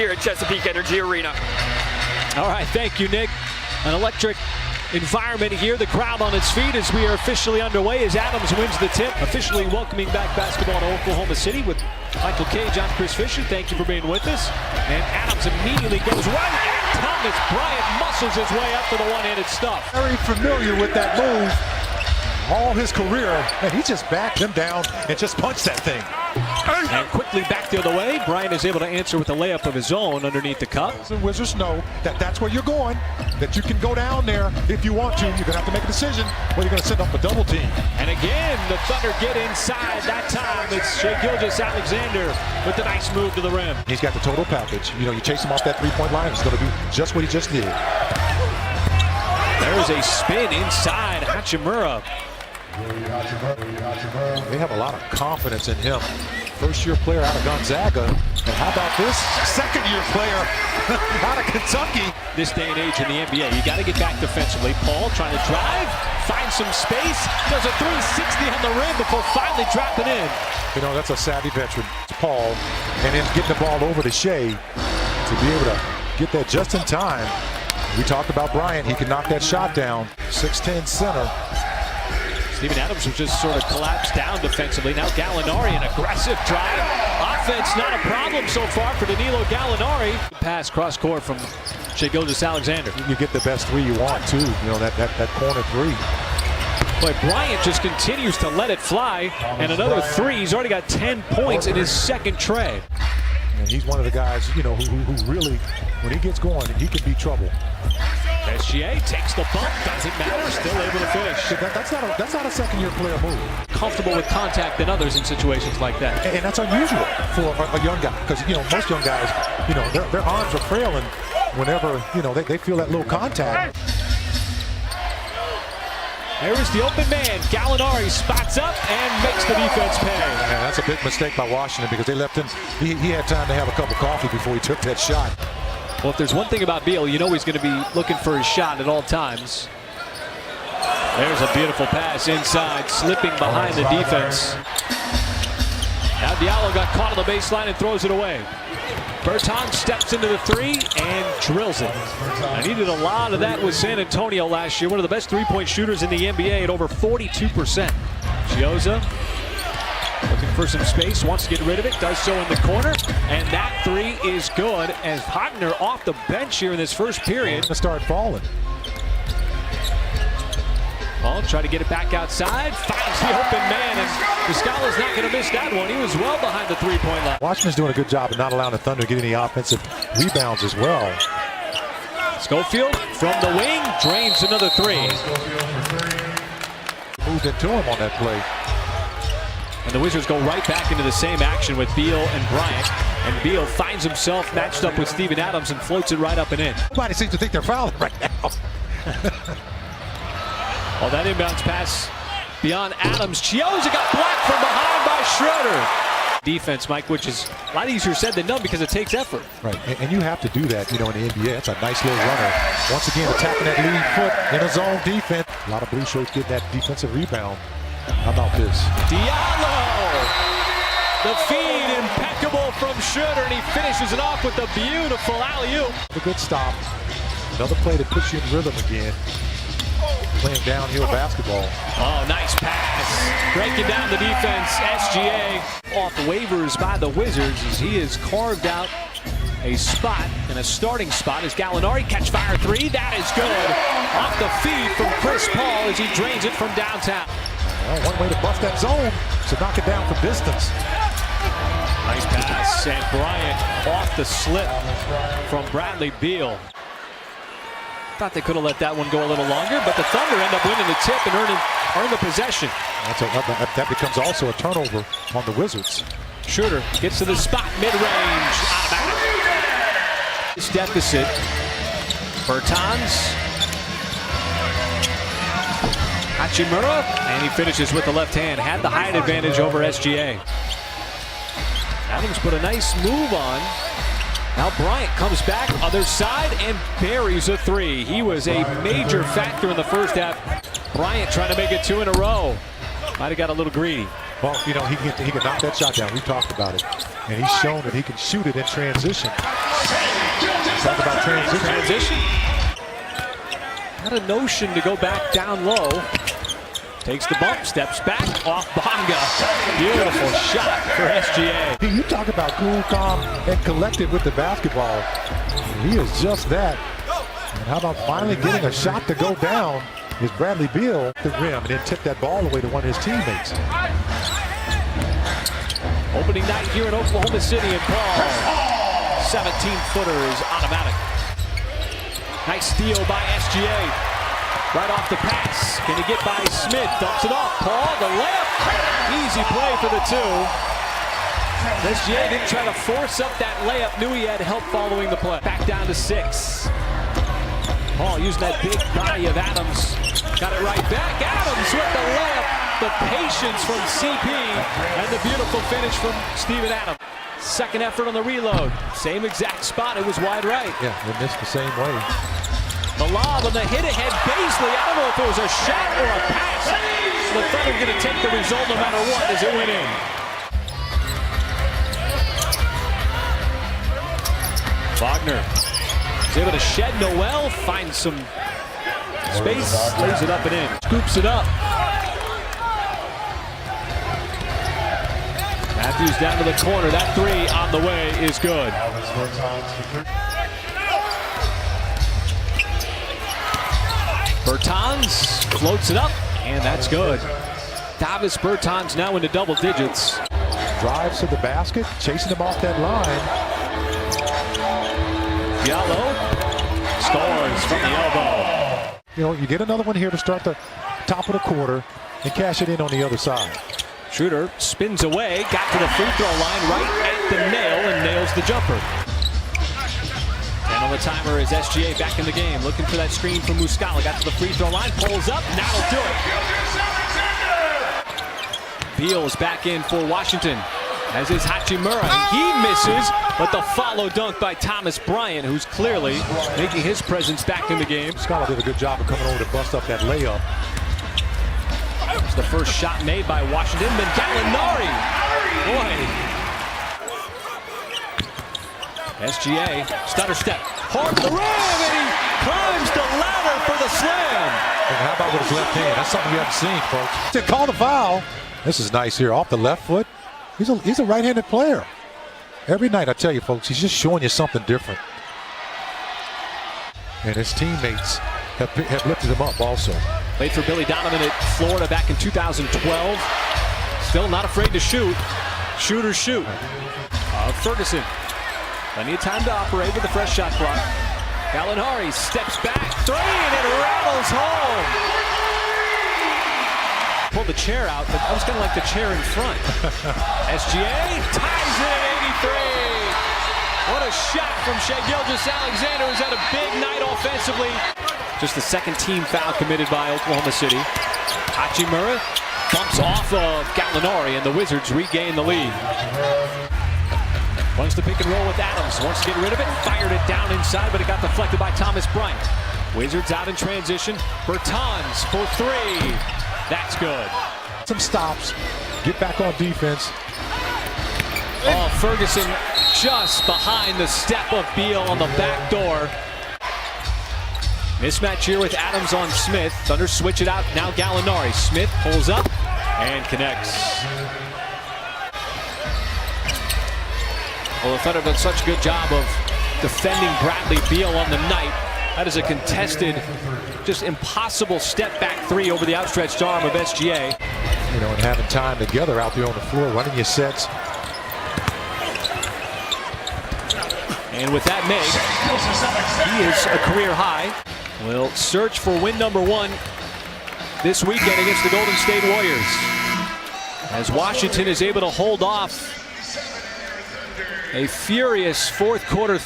Here at Chesapeake Energy Arena. All right, thank you, Nick. An electric environment here. The crowd on its feet as we are officially underway as Adams wins the tip. Officially welcoming back basketball to Oklahoma City with Michael Cage on Chris Fisher. Thank you for being with us. And Adams immediately goes right at Thomas. Bryant muscles his way up to the one-handed stuff. Very familiar with that move all his career, and he just backed him down and just punched that thing. And quickly back the other way. Bryant is able to answer with a layup of his own underneath the cup. The Wizards know that that's where you're going, that you can go down there if you want to. You're going to have to make a decision whether you're going to set up a double team. And again, the Thunder get inside. That time it's Shai Gilgeous-Alexander with a nice move to the rim. He's got the total package. You know, you chase him off that three-point line, he's going to do just what he just did. There's a spin inside Hachimura. They have a lot of confidence in him. First-year player out of Gonzaga. And how about this? Second-year player out of Kentucky. This day and age in the NBA, you got to get back defensively. Paul trying to drive, find some space, does a 360 on the rim before finally dropping in. You know, that's a savvy veteran. It's Paul. And then getting the ball over to Shai to be able to get that just in time. We talked about Bryant. He can knock that shot down. 6'10" center. Steven Adams was just sort of collapsed down defensively. Now Gallinari, an aggressive drive. Offense not a problem so far for Danilo Gallinari. Pass cross court from Shai Gilgeous-Alexander. You get the best three you want too. You know, that corner three. But Bryant just continues to let it fly. And another three. He's already got 10 points in his second tray. And he's one of the guys, you know, who really, when he gets going, he can be trouble. SGA takes the bump, doesn't matter, still able to finish. That's not a second-year player move. Comfortable with contact than others in situations like that. And that's unusual for a young guy, because, you know, most young guys, you know, their arms are frailing whenever, you know, they feel that little contact. There's the open man. Gallinari spots up and makes the defense pay. Yeah, that's a big mistake by Washington because they left him. He had time to have a cup of coffee before he took that shot. Well, if there's one thing about Beal, you know he's going to be looking for his shot at all times. There's a beautiful pass inside, slipping behind the defense. Now Diallo got caught on the baseline and throws it away. Bertans steps into the three and drills it. I needed a lot of that with San Antonio last year. One of the best three-point shooters in the NBA at over 42%. Chiozza looking for some space, wants to get rid of it, does so in the corner, and that three is good as Wagner off the bench here in this first period. To start falling. Paul try to get it back outside, finds the open man, and Muscala's not going to miss that one. He was well behind the three-point line. Washington's doing a good job of not allowing the Thunder to get any offensive rebounds as well. Schofield from the wing drains another three. Moved into him on that play. And the Wizards go right back into the same action with Beal and Bryant. And Beal finds himself matched up with Steven Adams and floats it right up and in. Nobody seems to think they're fouling right now. Oh, that inbounds pass beyond Adams. Chiozza got blocked from behind by Schroeder. Defense, Mike, which is a lot easier said than done because it takes effort. Right, and you have to do that, you know, in the NBA. That's a nice little runner. Once again, attacking that lead foot in a zone defense. A lot of blue shirts get that defensive rebound. How about this? Diallo! The feed impeccable from Schroeder, and he finishes it off with a beautiful alley-oop. A good stop. Another play that puts you in rhythm again. Playing downhill basketball. Oh, nice pass. Breaking down the defense. SGA off waivers by the Wizards as he has carved out a spot and a starting spot as Gallinari catch fire three. That is good. Off the feed from Chris Paul as he drains it from downtown. Well, one way to bust that zone is to knock it down from distance. Nice pass, and Bryant off the slip from Bradley Beal. Thought they could have let that one go a little longer, but the Thunder end up winning the tip and earn the possession. That becomes also a turnover on the Wizards. Schroeder gets to the spot, mid-range, automatic. This deficit, Bertans, Hachimura, and he finishes with the left hand. Had the height advantage over SGA. Adams put a nice move on. Now Bryant comes back, other side, and buries a three. He was a major factor in the first half. Bryant trying to make it two in a row. Might have got a little greedy. Well, you know, he can knock that shot down. We talked about it. And he's shown that he can shoot it in transition. Talk about transition. Had a notion to go back down low. Takes the bump, steps back, off Bonga. Beautiful shot for SGA. You talk about cool, calm, and collected with the basketball. He is just that. And how about finally getting a shot to go down is Bradley Beal at the rim and then tip that ball away to one of his teammates. Opening night here in Oklahoma City and Paul. 17-footer is automatic. Nice steal by SGA. Right off the pass. Can he get by Smith? Dumps it off. Paul, the layup. Easy play for the two. SGA didn't try to force up that layup. Knew he had help following the play. Back down to 6. Paul using that big body of Adams. Got it right back. Adams with the layup. The patience from CP. And the beautiful finish from Steven Adams. Second effort on the reload. Same exact spot. It was wide right. Yeah, they missed the same way. The lob and the hit ahead. Baisley. I don't know if it was a shot or a pass. The Thunder going to take the result no matter what as it went in. Wagner is able to shed Noel. Finds some space. Lays it up and in. Scoops it up. Matthews down to the corner. That three on the way is good. Bertans floats it up, and that's good. Davis Bertans now into double digits. Drives to the basket, chasing him off that line. Diallo scores from the elbow. You know, you get another one here to start the top of the quarter and cash it in on the other side. Schroeder spins away, got to the free throw line right at the nail and nails the jumper. And on the timer is SGA back in the game, looking for that screen from Muscala. Got to the free throw line, pulls up, now he'll do it. Beal is back in for Washington, as is Hachimura. He misses, but the follow dunk by Thomas Bryant, who's clearly making his presence back in the game. Muscala did a good job of coming over to bust up that layup. It's the first shot made by Washington, then Gallinari. Boy. SGA, stutter step, hard to the rim, and he climbs the ladder for the slam. And how about with his left hand? That's something we haven't seen, folks. To call the foul. This is nice here, off the left foot. He's a right-handed player. Every night, I tell you, folks, he's just showing you something different. And his teammates have lifted him up also. Played for Billy Donovan at Florida back in 2012. Still not afraid to shoot. Shoot or shoot. Ferguson. Plenty of time to operate with the fresh shot clock. Gallinari steps back, three, and it rattles home. Pulled the chair out, but that was kind of like the chair in front. SGA ties it at 83. What a shot from Shai Gilgeous-Alexander, who's had a big night offensively. Just the second team foul committed by Oklahoma City. Hachimura bumps off of Gallinari, and the Wizards regain the lead. Wants to pick and roll with Adams. Wants to get rid of it. Fired it down inside, but it got deflected by Thomas Bryant. Wizards out in transition. Bertans for three. That's good. Some stops. Get back on defense. Oh, Ferguson just behind the step of Beal on the back door. Mismatch here with Adams on Smith. Thunder switch it out. Now Gallinari. Smith pulls up and connects. Well, the Thunder have done such a good job of defending Bradley Beal on the night. That is a contested, just impossible step-back three over the outstretched arm of SGA. You know, and having time together out there on the floor, running your sets. And with that make, he is a career high. Will search for win number 1 this weekend against the Golden State Warriors, as Washington is able to hold off a furious fourth quarter.